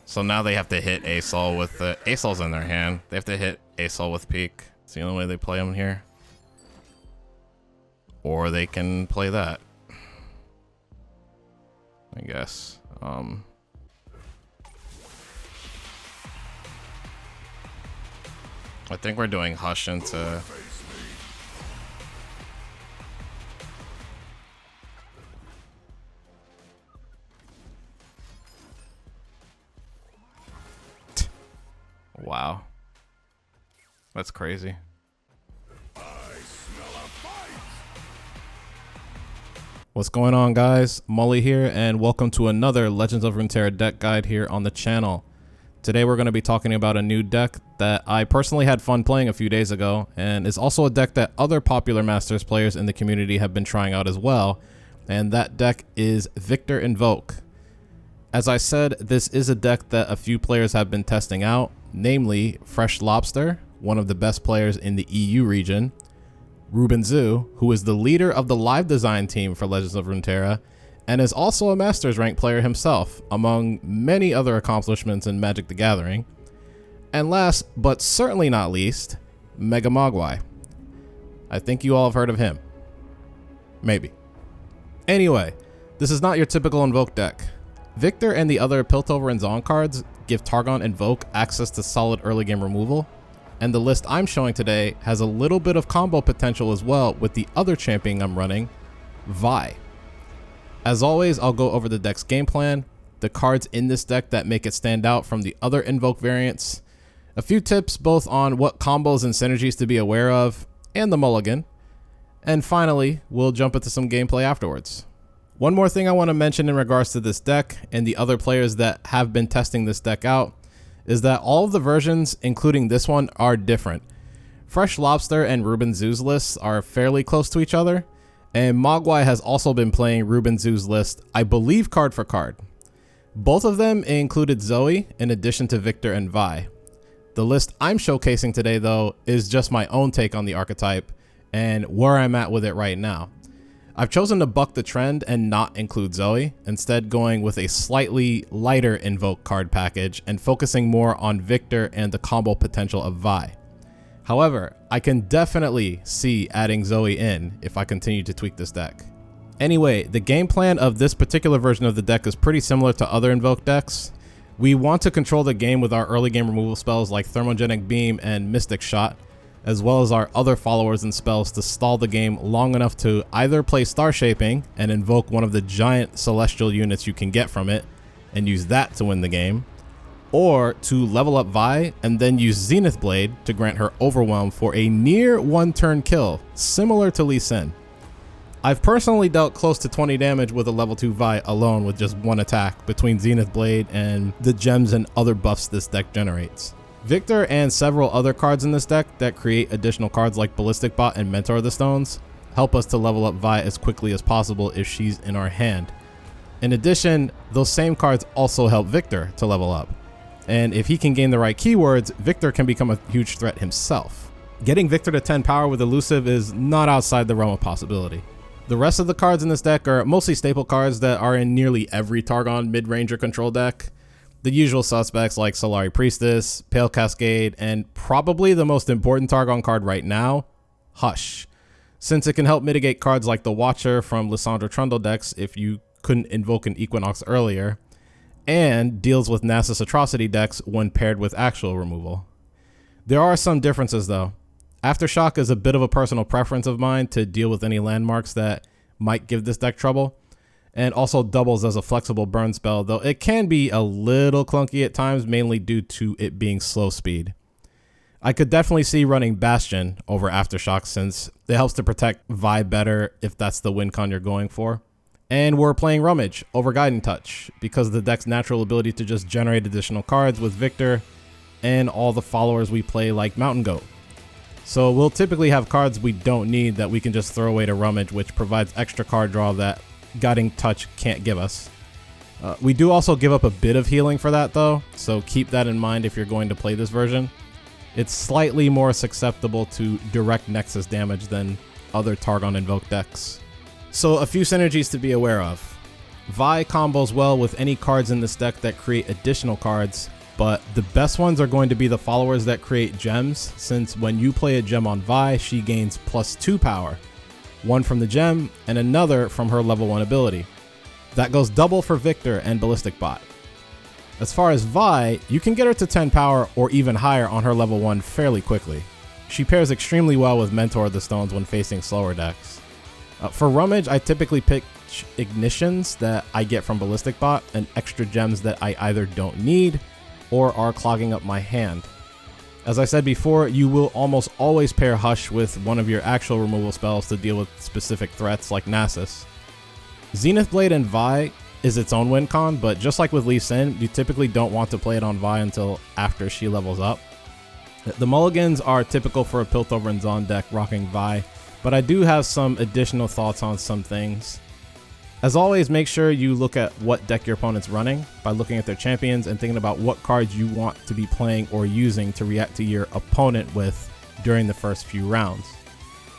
So now they have to hit Asol with the Asol's in their hand. They have to hit Asol with Peak. It's the only way they play them here. Or they can play that, I guess. I think we're doing Hush into... Wow. That's crazy. What's going on, guys? Mully here, and welcome to another Legends of Runeterra deck guide here on the channel. Today we're going to be talking about a new deck that I personally had fun playing a few days ago, and is also a deck that other popular Masters players in the community have been trying out as well, and that deck is Viktor Invoke. As I said, this is a deck that a few players have been testing out, namely FreshLobster, one of the best players in the EU region, RubinZoo, who is the leader of the live design team for Legends of Runeterra, and is also a Masters rank player himself, among many other accomplishments in Magic the Gathering. And last, but certainly not least, MegaMogwai. I think you all have heard of him. Maybe. Anyway, this is not your typical Invoke deck. Viktor and the other Piltover and Zaun cards give Targon Invoke access to solid early game removal, and the list I'm showing today has a little bit of combo potential as well with the other champion I'm running, Vi. As always, I'll go over the deck's game plan, the cards in this deck that make it stand out from the other Invoke variants, a few tips both on what combos and synergies to be aware of, and the Mulligan, and finally, we'll jump into some gameplay afterwards. One more thing I want to mention in regards to this deck and the other players that have been testing this deck out is that all of the versions, including this one, are different. FreshLobster and RubinZoo's lists are fairly close to each other, and Mogwai has also been playing RubinZoo's list, I believe card for card. Both of them included Zoe in addition to Viktor and Vi. The list I'm showcasing today, though, is just my own take on the archetype and where I'm at with it right now. I've chosen to buck the trend and not include Zoe, instead going with a slightly lighter Invoke card package and focusing more on Viktor and the combo potential of Vi. However, I can definitely see adding Zoe in if I continue to tweak this deck. Anyway, the game plan of this particular version of the deck is pretty similar to other Invoke decks. We want to control the game with our early game removal spells like Thermogenic Beam and Mystic Shot, as well as our other followers and spells to stall the game long enough to either play Star Shaping and invoke one of the giant celestial units you can get from it and use that to win the game, or to level up Vi and then use Zenith Blade to grant her Overwhelm for a near one-turn kill, similar to Lee Sin. I've personally dealt close to 20 damage with a level 2 Vi alone with just one attack between Zenith Blade and the gems and other buffs this deck generates. Viktor and several other cards in this deck that create additional cards like Ballistic Bot and Mentor of the Stones help us to level up Vi as quickly as possible if she's in our hand. In addition, those same cards also help Viktor to level up. And if he can gain the right keywords, Viktor can become a huge threat himself. Getting Viktor to 10 power with Elusive is not outside the realm of possibility. The rest of the cards in this deck are mostly staple cards that are in nearly every Targon mid-ranger control deck. The usual suspects like Solari Priestess, Pale Cascade, and probably the most important Targon card right now, Hush, since it can help mitigate cards like the Watcher from Lissandra Trundle decks if you couldn't invoke an Equinox earlier, and deals with Nasus Atrocity decks when paired with actual removal. There are some differences though. Aftershock is a bit of a personal preference of mine to deal with any landmarks that might give this deck trouble, and also doubles as a flexible burn spell, though it can be a little clunky at times, mainly due to it being slow speed. I could definitely see running Bastion over Aftershock since it helps to protect Vi better if that's the win con you're going for. And we're playing Rummage over Guiding Touch because of the deck's natural ability to just generate additional cards with Viktor and all the followers we play like Mountain Goat. So we'll typically have cards we don't need that we can just throw away to Rummage, which provides extra card draw that Guiding Touch can't give us. We do also give up a bit of healing for that though, so keep that in mind if you're going to play this version. It's slightly more susceptible to direct Nexus damage than other Targon Invoke decks. So a few synergies to be aware of. Vi combos well with any cards in this deck that create additional cards, but the best ones are going to be the followers that create gems, since when you play a gem on Vi, she gains +2 power, one from the gem and another from her level 1 ability. That goes double for Viktor and Ballistic Bot. As far as Vi, you can get her to 10 power or even higher on her level 1 fairly quickly. She pairs extremely well with Mentor of the Stones when facing slower decks. For Rummage, I typically pick ignitions that I get from Ballistic Bot and extra gems that I either don't need or are clogging up my hand. As I said before, you will almost always pair Hush with one of your actual removal spells to deal with specific threats like Nasus. Zenith Blade and Vi is its own win con, but just like with Lee Sin, you typically don't want to play it on Vi until after she levels up. The Mulligans are typical for a Piltover and Zaun deck rocking Vi, but I do have some additional thoughts on some things. As always, make sure you look at what deck your opponent's running by looking at their champions and thinking about what cards you want to be playing or using to react to your opponent with during the first few rounds.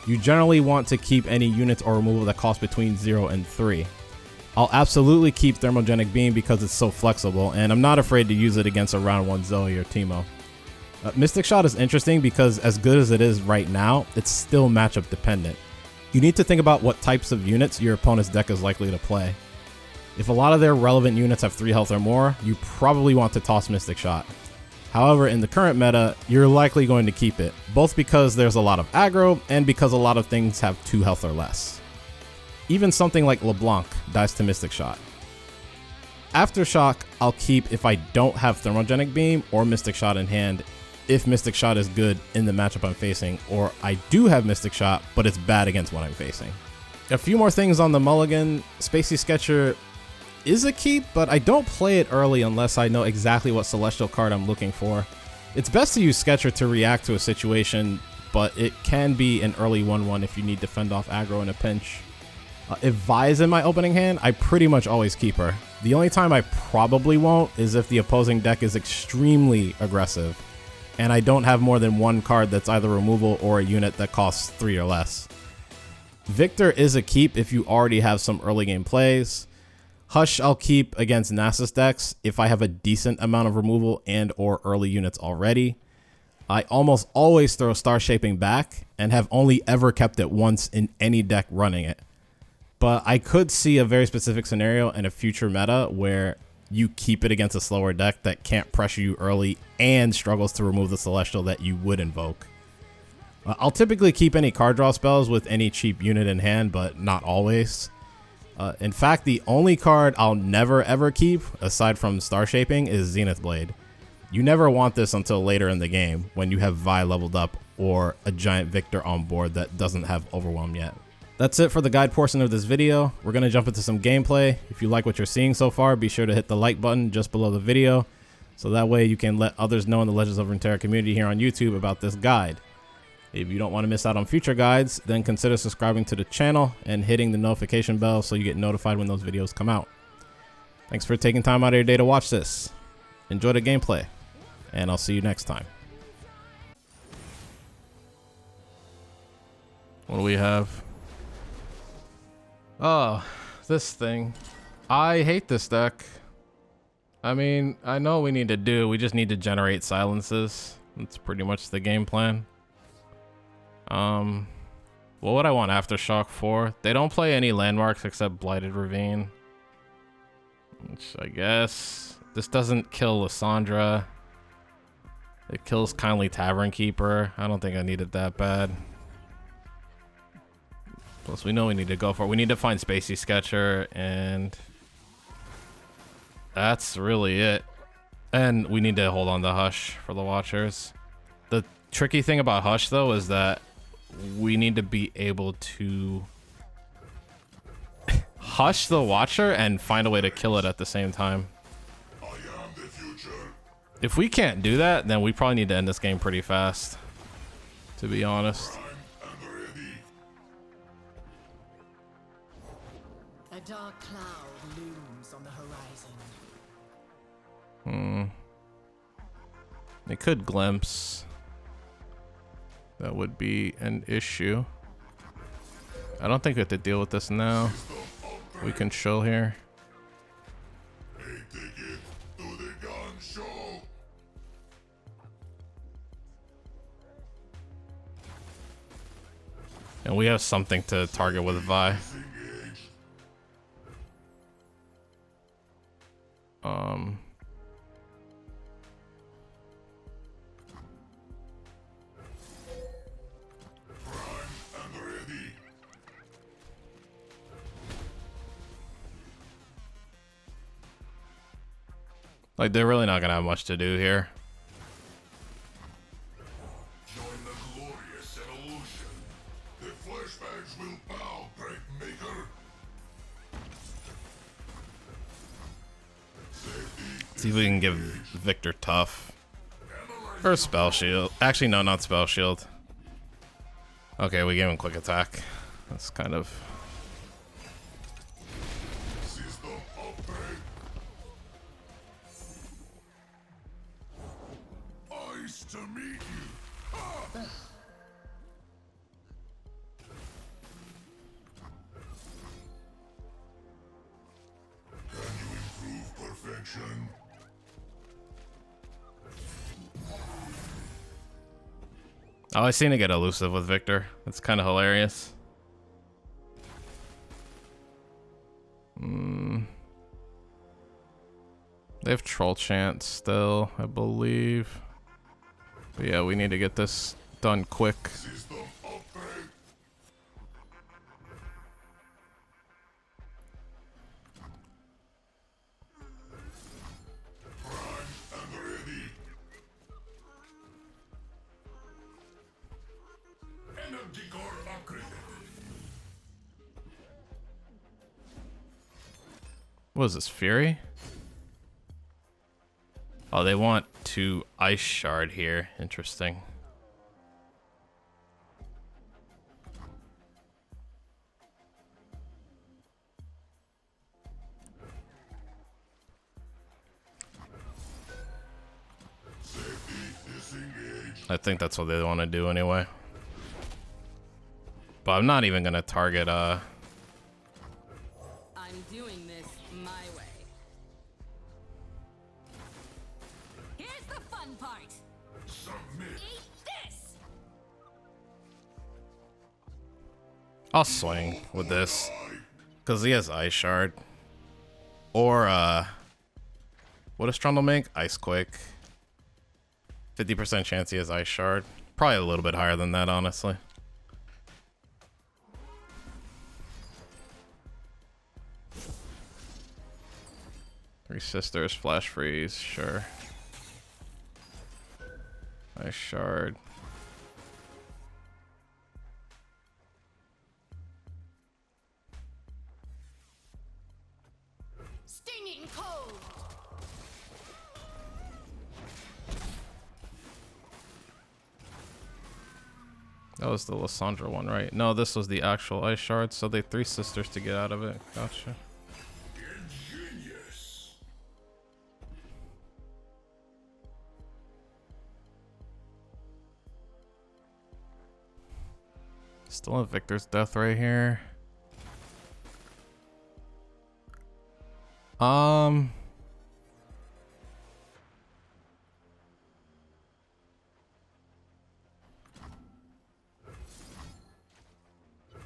You generally want to keep any units or removal that cost between 0 and 3. I'll absolutely keep Thermogenic Beam because it's so flexible, and I'm not afraid to use it against a round 1 Zoe or Teemo. Mystic Shot is interesting because as good as it is right now, it's still matchup dependent. You need to think about what types of units your opponent's deck is likely to play. If a lot of their relevant units have 3 health or more, you probably want to toss Mystic Shot. However, in the current meta, you're likely going to keep it, both because there's a lot of aggro and because a lot of things have 2 health or less. Even something like LeBlanc dies to Mystic Shot. Aftershock I'll keep if I don't have Thermogenic Beam or Mystic Shot in hand, if Mystic Shot is good in the matchup I'm facing, or I do have Mystic Shot, but it's bad against what I'm facing. A few more things on the Mulligan. Spacey Sketcher is a keep, but I don't play it early unless I know exactly what Celestial card I'm looking for. It's best to use Sketcher to react to a situation, but it can be an early 1-1 if you need to fend off aggro in a pinch. If Vi is in my opening hand, I pretty much always keep her. The only time I probably won't is if the opposing deck is extremely aggressive, and I don't have more than one card that's either removal or a unit that costs 3 or less. Viktor is a keep if you already have some early game plays. Hush I'll keep against Nasus decks if I have a decent amount of removal and or early units already. I almost always throw Star Shaping back and have only ever kept it once in any deck running it. But I could see a very specific scenario in a future meta where you keep it against a slower deck that can't pressure you early and struggles to remove the Celestial that you would invoke. I'll typically keep any card draw spells with any cheap unit in hand, but not always. In fact, the only card I'll never ever keep, aside from Star Shaping, is Zenith Blade. You never want this until later in the game when you have Vi leveled up or a giant Viktor on board that doesn't have Overwhelm yet. That's it for the guide portion of this video. We're going to jump into some gameplay. If you like what you're seeing so far, be sure to hit the like button just below the video, so that way you can let others know in the Legends of Runeterra community here on YouTube about this guide. If you don't want to miss out on future guides, then consider subscribing to the channel and hitting the notification bell so you get notified when those videos come out. Thanks for taking time out of your day to watch this. Enjoy the gameplay, and I'll see you next time. What do we have? Oh, this thing. I hate this deck. I mean, I know what we need to do. We just need to generate silences. That's pretty much the game plan. What would I want Aftershock for? They don't play any landmarks except Blighted Ravine, which I guess this doesn't kill Lissandra. It kills Kindly Tavern Keeper. I don't think I need it that bad. Plus, we know we need to go for it. We need to find Spacey Sketcher, and that's really it. And we need to hold on to Hush for the Watchers. The tricky thing about Hush, though, is that we need to be able to Hush the Watcher and find a way to kill it at the same time. I am the future. If we can't do that, then we probably need to end this game pretty fast, to be honest. A dark cloud looms on the horizon. It could glimpse. That would be an issue. I don't think we have to deal with this now. We can chill here. And we have something to target with Vi. Like, they're really not gonna have much to do here. Join the glorious evolution. The flashbacks will bow, great maker. See if we can give Viktor tough. Or spell shield. Actually, no, not spell shield. Okay, we gave him quick attack. That's kind of... System upgrade. Nice to meet you. Can you improve perfection? Oh, I seen it get elusive with Viktor. That's kind of hilarious. They have Troll Chant still, I believe. But yeah, we need to get this done quick. System upgrade. Prime and ready. Energy core upgraded. What is this, Fury? Oh, they want to Ice Shard here. Interesting. Safety disengaged. I think that's what they want to do anyway. But I'm not even going to target, I'm doing this my way. Here's the fun part. Submit. Eat this. I'll swing with this. Because he has Ice Shard. Or, what does Trundle make? Ice Quake. 50% chance he has Ice Shard. Probably a little bit higher than that, honestly. Three Sisters, Flash Freeze, sure. Ice Shard. Stinging cold. That was the Lissandra one, right? No, this was the actual Ice Shard, so they Three Sisters to get out of it. Gotcha. Ingenious. Still in Viktor's death right here.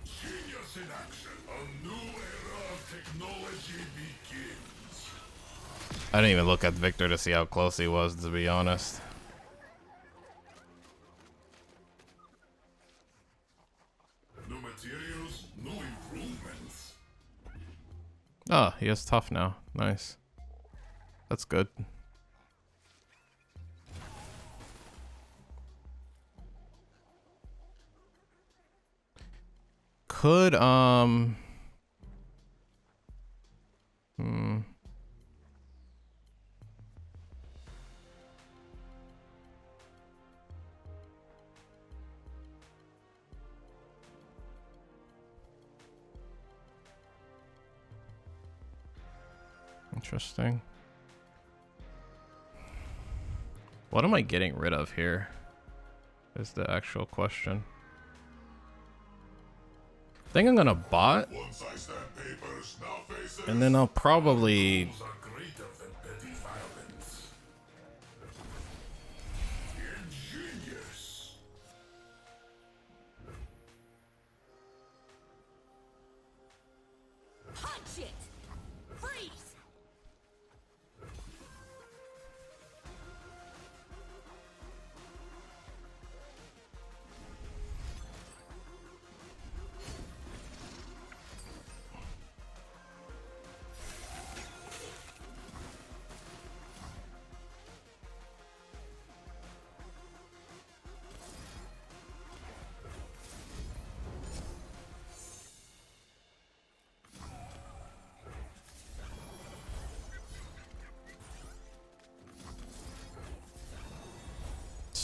Genius in action. A new era of technology begins. I didn't even look at Viktor to see how close he was, to be honest. New materials, new improvements. Oh, he has tough now. Nice. That's good. Could, Interesting. What am I getting rid of here? Is the actual question. I think I'm gonna bot, Once I stamp papers, now faces. and then I'll probably Rules are greater than petty violence. Ingenious.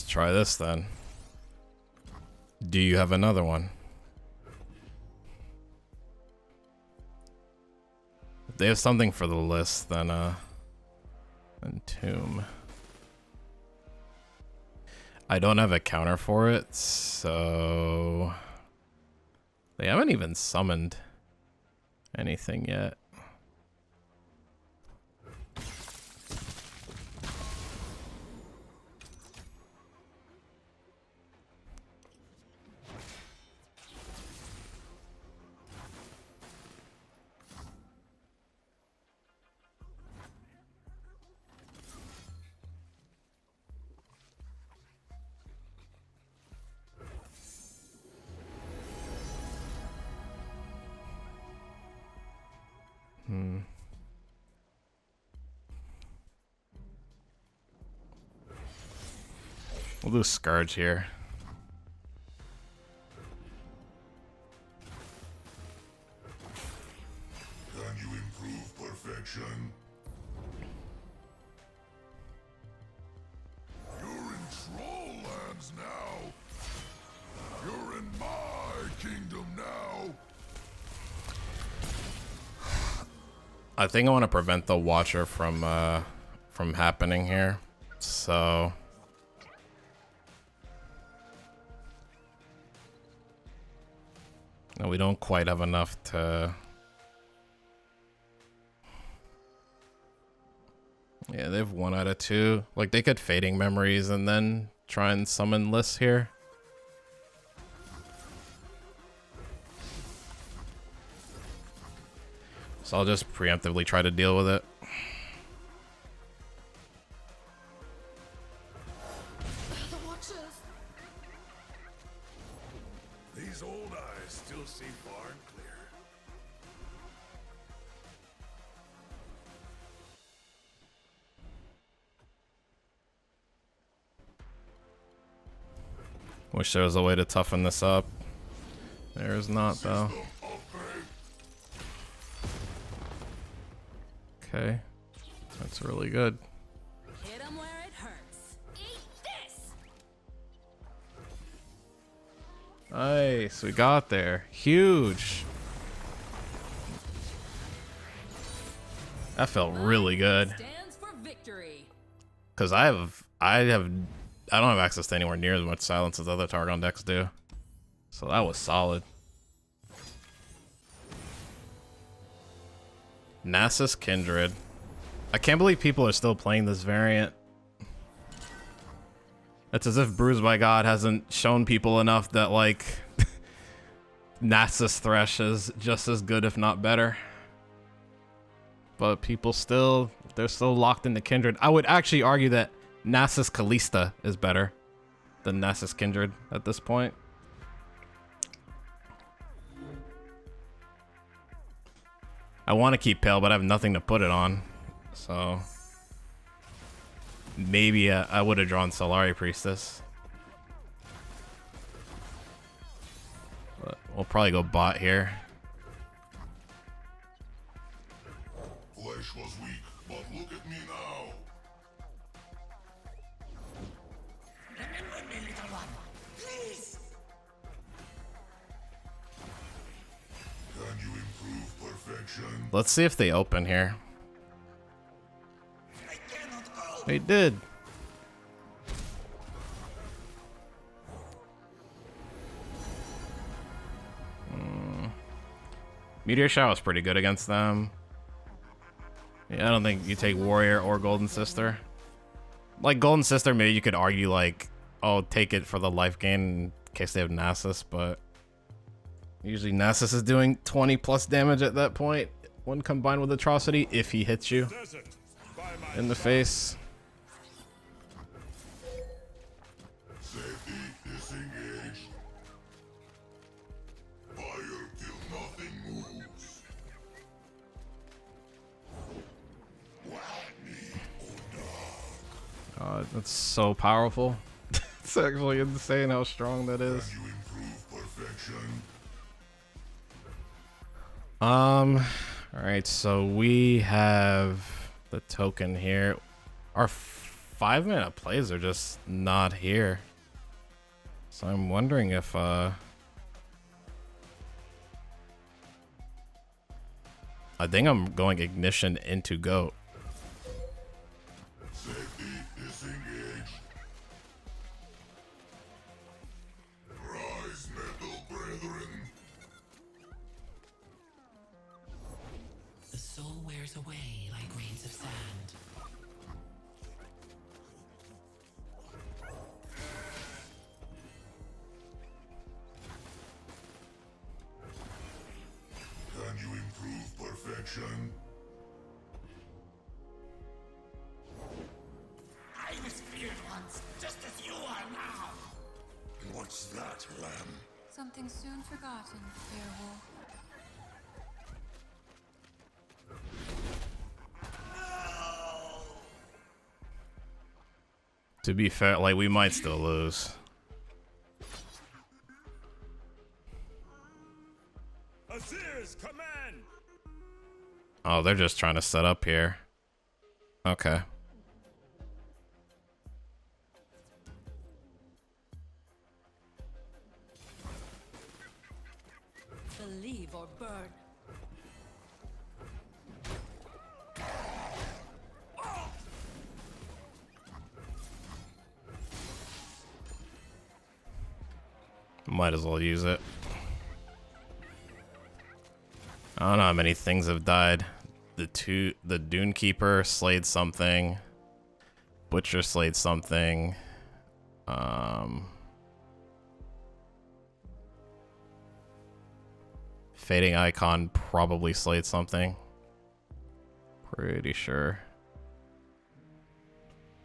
Let's try this then. Do you have another one? If they have something for the list, then Tomb. I don't have a counter for it, so they haven't even summoned anything yet. We'll do Scourge here. Can you improve perfection? You're in troll lands now. You're in my kingdom now. I think I want to prevent the Watcher from happening here. So no, we don't quite have enough to. Yeah, they have 1 out of 2. Like, they could Fading Memories and then try and summon lists here. So I'll just preemptively try to deal with it. The Watchers. These old eyes still see far and clear. Wish there was a way to toughen this up. There is not, though. Okay. That's really good. Hit 'em where it hurts. Eat this. Nice. We got there. Huge. That felt really good. Stands for victory. Because I don't have access to anywhere near as much silence as other Targon decks do. So that was solid. Nasus Kindred. I can't believe people are still playing this variant. It's as if Bruised by God hasn't shown people enough that, like, Nasus Thresh is just as good, if not better. But people they're still locked into Kindred. I would actually argue that Nasus Kalista is better than Nasus Kindred at this point. I want to keep Pale, but I have nothing to put it on. So maybe I would have drawn Solari Priestess. But we'll probably go bot here. Flesh was weak, but look at me now. Remember me, little one. Please. Can you improve perfection? Let's see if they open here. I cannot go. They did. Meteor Shower is pretty good against them. Yeah, I don't think you take Warrior or Golden Sister. Like, Golden Sister, maybe you could argue, like, oh, take it for the life gain in case they have Nasus, but usually Nasus is doing 20 plus damage at that point when combined with Atrocity, if he hits you in the face. Safety disengaged. Fire till nothing moves. God, that's so powerful. It's actually insane how strong that is. Can you improve perfection? Alright, so we have the token here. Our 5-minute plays are just not here. So I'm wondering if I think I'm going Ignition into Goat. Safety disengaged. Rise, metal brethren. The soul wears away like grains of sand. Can you improve perfection? I was feared once, just as you are now. What's that, Lamb? Something soon forgotten, Beowulf. To be fair, like, we might still lose. Azir's command! Oh, they're just trying to set up here. Okay. Believe or burn. Might as well use it. I don't know how many things have died. The Dune Keeper slayed something. Butcher slayed something. Fading Icon probably slayed something. Pretty sure.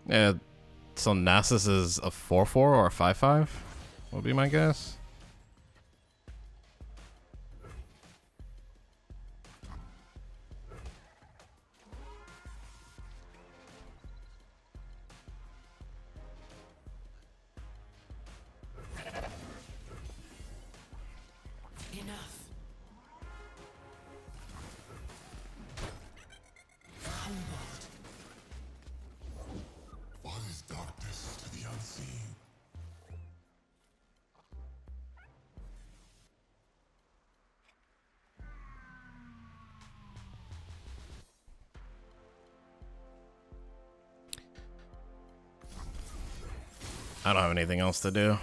Yeah, so Nasus is a 4-4 or a 5-5? Would be my guess. Enough. Humbled. What is darkness to the unseen? I don't have anything else to do.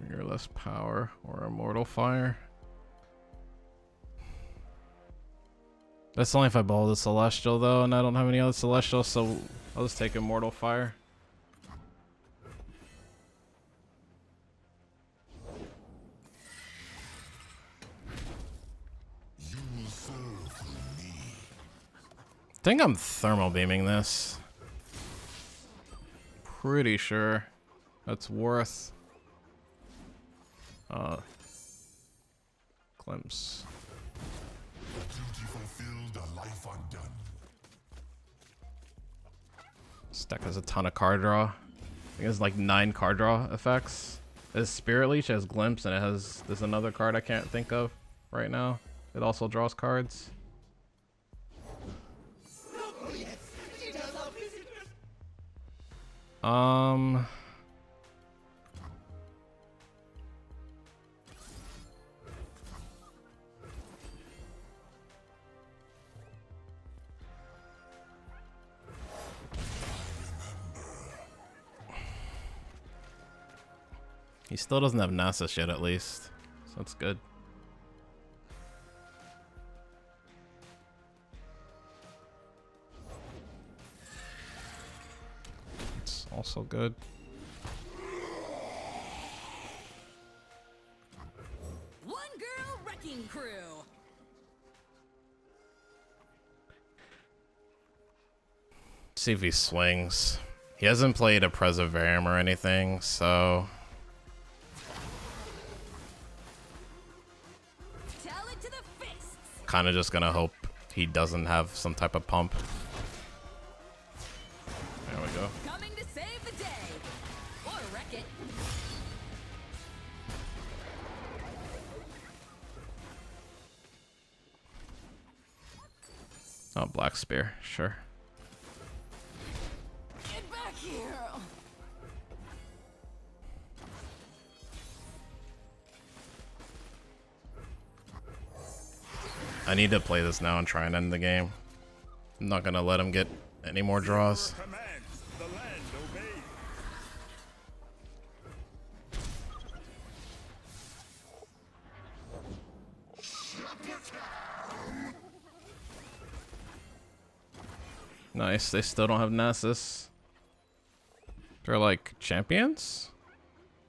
Fearless Power or Immortal Fire. That's only if I ball the Celestial though, and I don't have any other Celestial, so I'll just take Immortal Fire. You will serve through me. I think I'm thermal beaming this. Pretty sure that's worth glimpse. Duty fulfilled, a life undone. This deck has a ton of card draw. I think it has like 9 card draw effects. It has Spirit Leech, it has Glimpse, and it has there's another card I can't think of right now. It also draws cards. He still doesn't have Nasus yet, at least, so that's good. It's also good. One girl wrecking crew. See if he swings. He hasn't played a Preservarium or anything, so Tell it to the fists. kind of just gonna hope he doesn't have some type of pump. There we go. Coming to save the day. Or wreck it. Oh, Black Spear, sure. Get back here! I need to play this now and try and end the game. I'm not gonna let him get any more draws. Commands, the land obeys. Nice, they still don't have Nasus. They're like champions?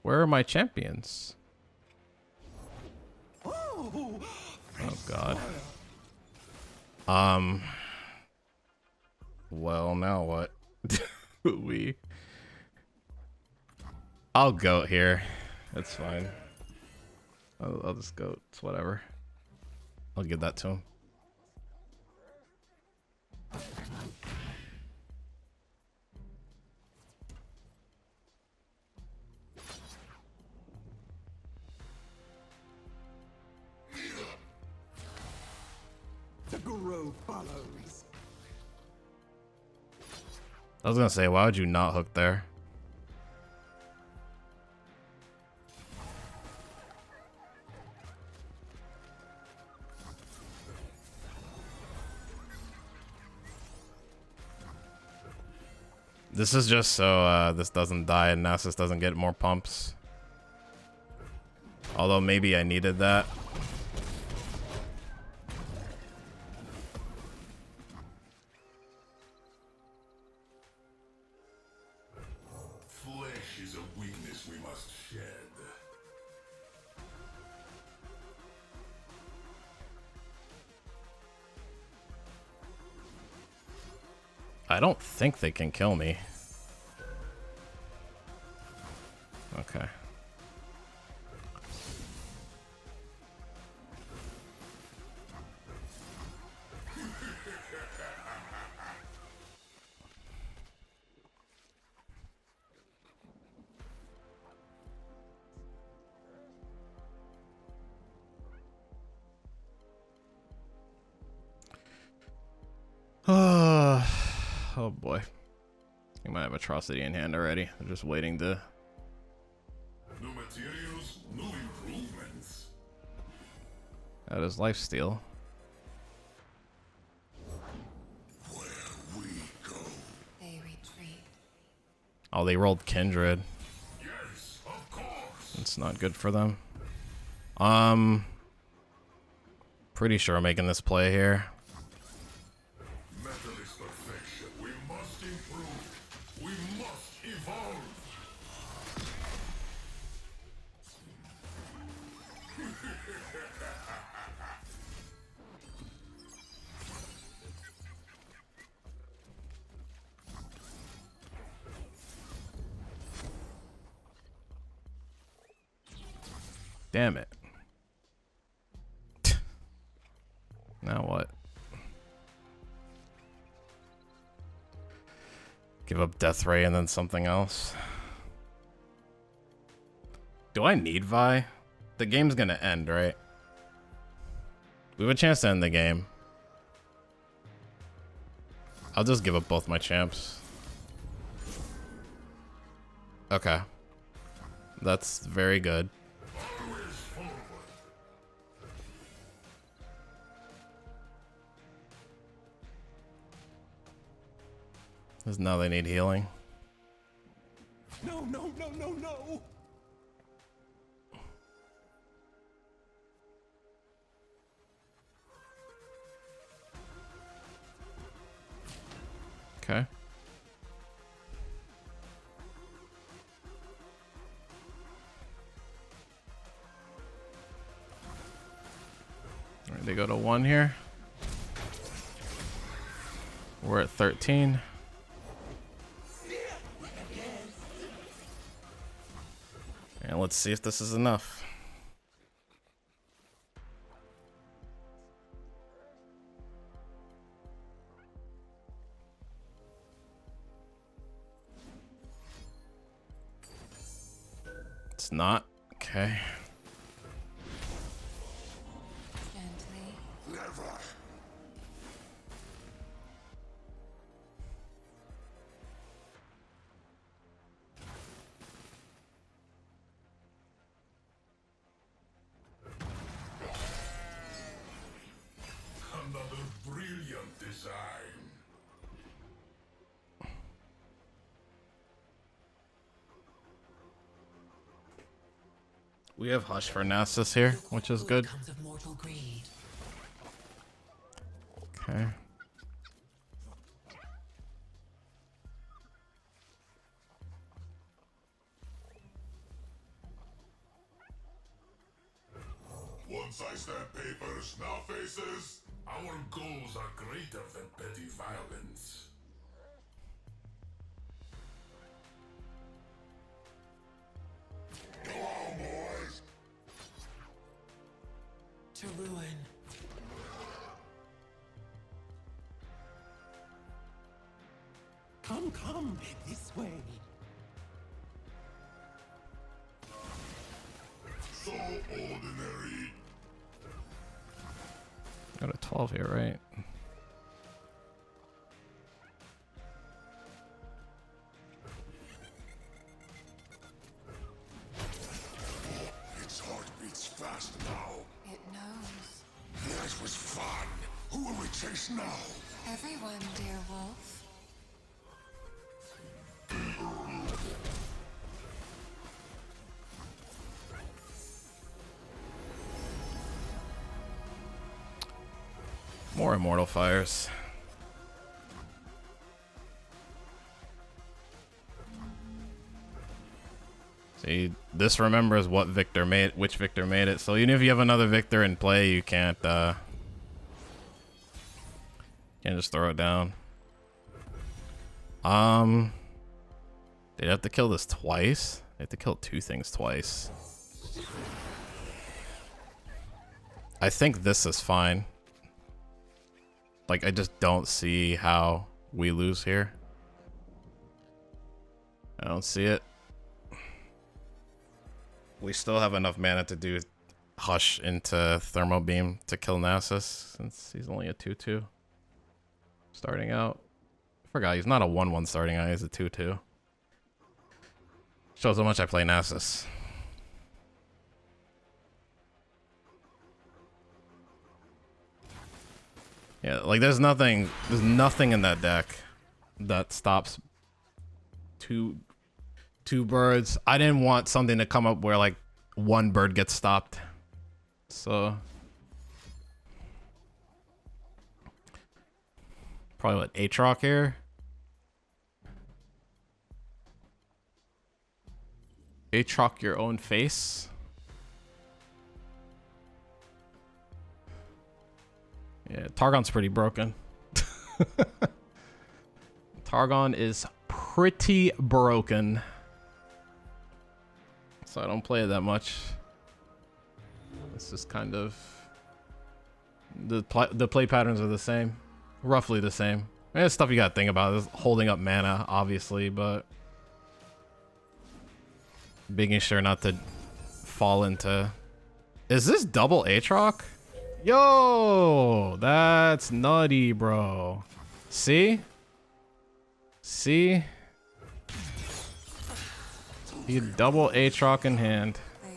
Where are my champions? Oh god. Well, now what? I'll goat here. It's fine. I'll just goat. It's whatever. I'll give that to him. The guru follows. I was gonna say, why would you not hook there? This is just so this doesn't die and Nasus doesn't get more pumps. Although maybe I needed that. Flesh is a weakness we must shed. I don't think they can kill me. Okay. Oh boy. You might have Atrocity in hand already. They're just waiting to... New materials, new improvements. That is lifesteal. Where we go. They retreat. Oh, they rolled Kindred. Yes, of course. It's not good for them. Pretty sure I'm making this play here. Metal is perfection. We must improve. We must evolve. Damn it. Now what? Give up Death Ray and then something else. Do I need Vi? The game's gonna end, right? We have a chance to end the game. I'll just give up both my champs. Okay. That's very good. Always forward. Because now they need healing. No, no, no, no, no. Okay. All right, they go to 1 here. We're at 13. And let's see if this is enough. It's not. Okay. Gently. Never. We have Hush for Nasus here, which is good. Comes of mortal greed. Okay. One-side stamp papers, now faces. Our goals are greater than petty violence. Come on, boys. To ruin. Come, this way. So ordinary. Got a 12 here, right? Its heart beats fast now. It knows. This was fun. Who will we chase now? Everyone, dear wolf. More Immortal Fires. See, this remembers what Victor made, which Victor made it. So even if you have another Victor in play, you can't just throw it down. They'd have to kill this twice. They have to kill two things twice. I think this is fine. Like, I just don't see how we lose here. I don't see it. We still have enough mana to do Hush into Thermal Beam to kill Nasus, since he's only a 2/2 starting out. I forgot he's not a 1/1 starting out, he's a 2/2. Shows how much I play Nasus. Yeah, like there's nothing in that deck that stops two birds. I didn't want something to come up where like one bird gets stopped. So probably what, Aatrox here? Aatrox your own face. Yeah, Targon's pretty broken. Targon is pretty broken. So I don't play it that much. It's just kind of... The play patterns are the same. Roughly the same. There's stuff you gotta think about. Is holding up mana, obviously, but... making sure not to fall into... Is this double Aatrox? Yo, that's nutty, bro. See? See? You double Aatrox in hand. They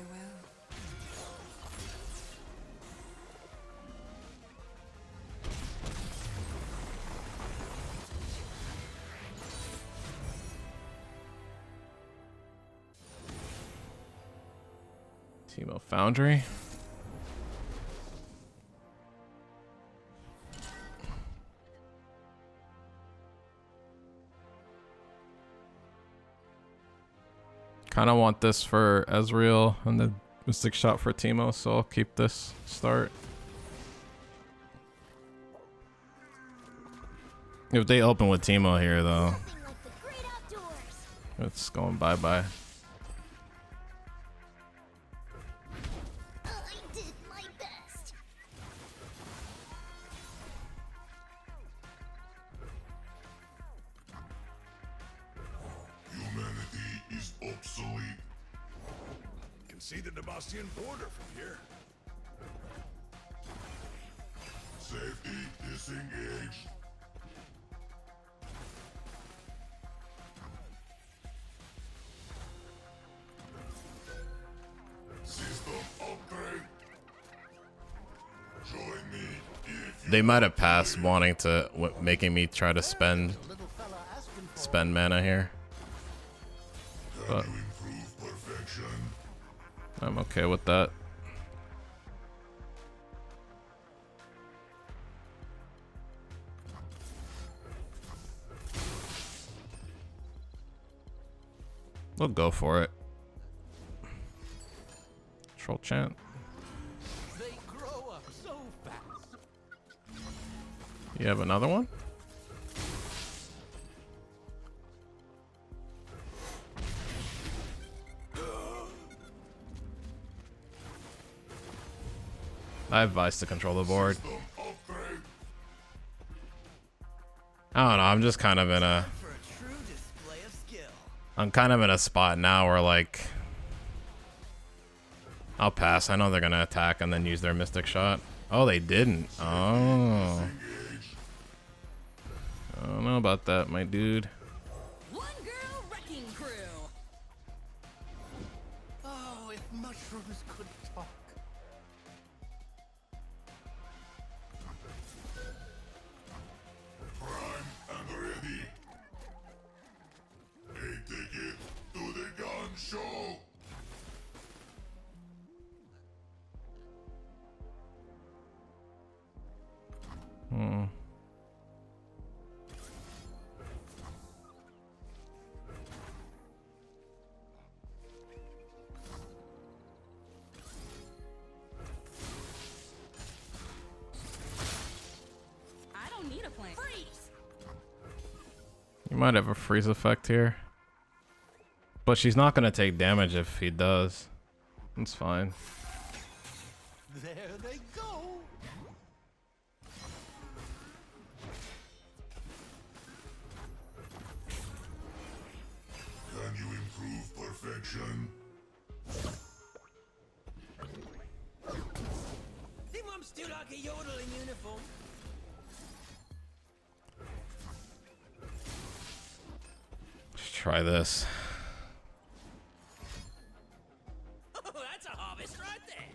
will. Teemo Foundry. Kind of want this for Ezreal and the Mystic Shot for Teemo, so I'll keep this start. If they open with Teemo here, though, it's going bye-bye. I did my best. Humanity is obsolete. Can see the Demacian border from here. Safety disengaged. System upgrade. Join me if you They might have passed wanting to, making me try to spend mana here. can But you improve perfection. I'm okay with that. We'll go for it. Troll chant. They grow up so fast. You have another one? I have Vice to control the board. I don't know, I'm just kind of in a... For a true display of skill. I'm kind of in a spot now where, like... I'll pass. I know they're gonna attack and then use their Mystic Shot. Oh, they didn't. Oh. I don't know about that, my dude. One girl wrecking crew. Oh, if mushrooms could talk. Prime and ready. A ticket to the gun show. I don't need a plan. Freeze. You might have a freeze effect here. But she's not gonna take damage if he does. That's fine. There they go. Can you improve perfection? Think I'm still like a yodel in uniform. Let's try this. Oh, that's a harvest right there.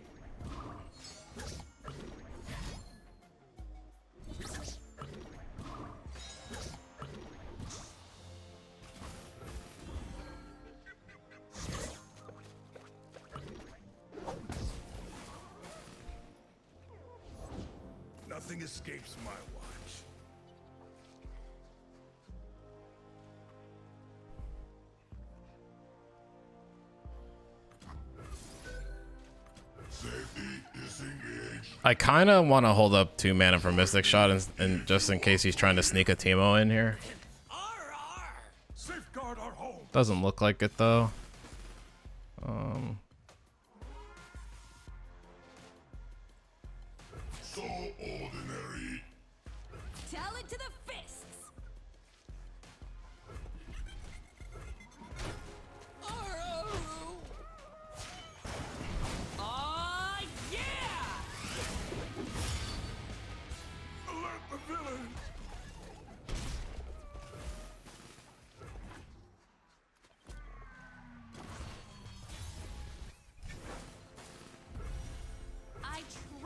Nothing escapes my watch. Safety disengaged. I kind of want to hold up 2 mana for Mystic Shot and just in case he's trying to sneak a Teemo in here. R. Safeguard our home. Doesn't look like it though. So ordinary. Tell it to the fists. Oh yeah! Alert the villains.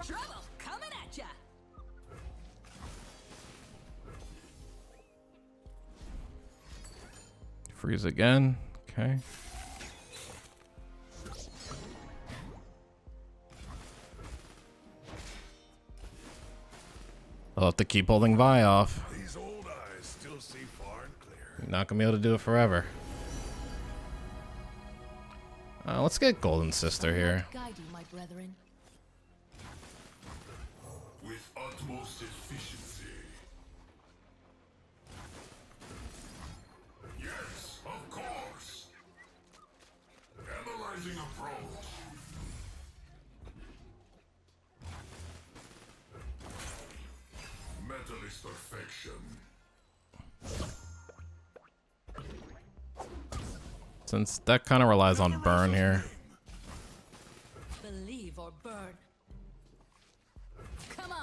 Trouble coming at ya. Freeze again. Okay. I'll have to keep holding Vi off. These old eyes still see far and clear. You're not gonna be able to do it forever. Let's get Golden Sister here. Guide you, my brethren. With utmost efficiency. Yes, of course. Analyzing approach. Metalist perfection. Since that kind of relies on burn here. Believe or burn. Come on.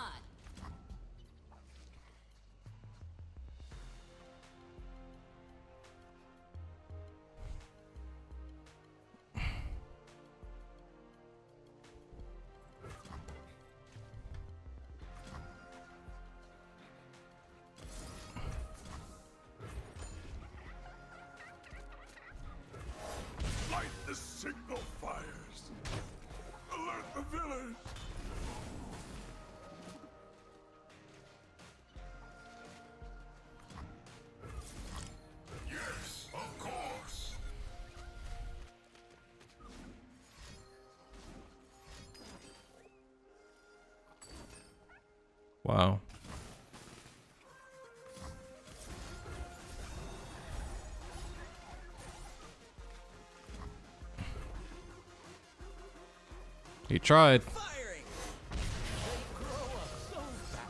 Light the signal Wow. He tried. Firing! They grow up so fast.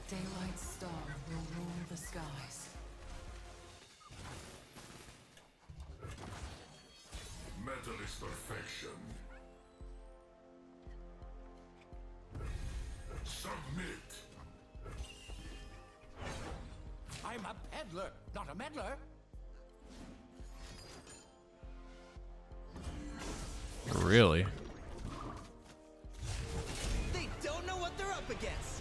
Daylight star will rule the skies. Metal is perfection. Submit. I'm a peddler, not a meddler. Really? They don't know what they're up against.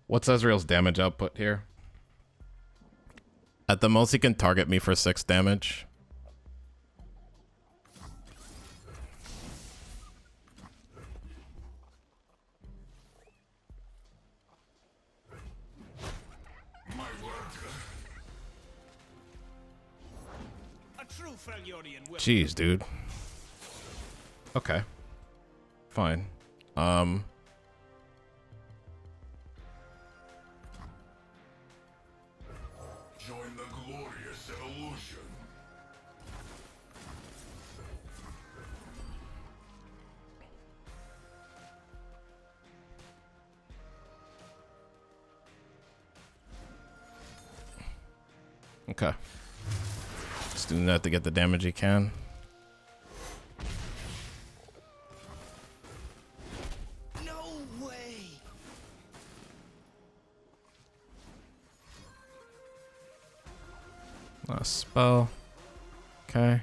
What's Ezreal's damage output here? At the most, he can target me for 6 damage. My work. A true Freljordian will. Jeez, dude. Okay. Fine. Join the glorious evolution. Okay. Just doing that to get the damage he can. No way. Last spell. Okay. I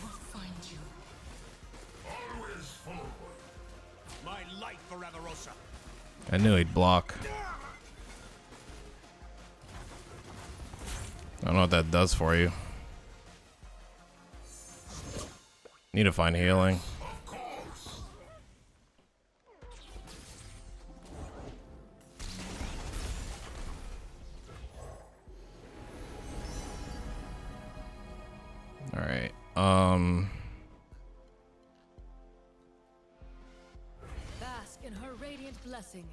will find you. Always forward. My life for Avarosa. I knew he'd block. I don't know what that does for you. Need to find healing. Of course. All right. Bask in her radiant blessing.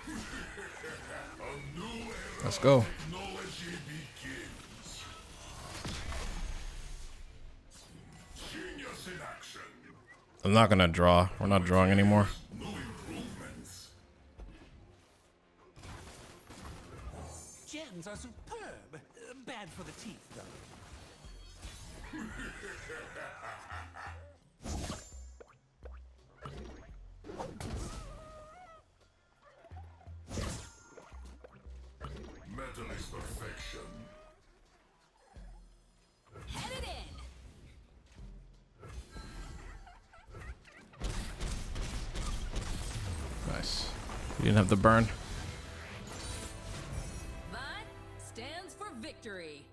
A new era Let's go. of technology begins. Genius in action. I'm not gonna draw. We're not drawing anymore. New improvements. Gems are superb. Bad for the teeth, though. Metal is perfection. Headed in. Nice. You didn't have the burn. Vine stands for victory.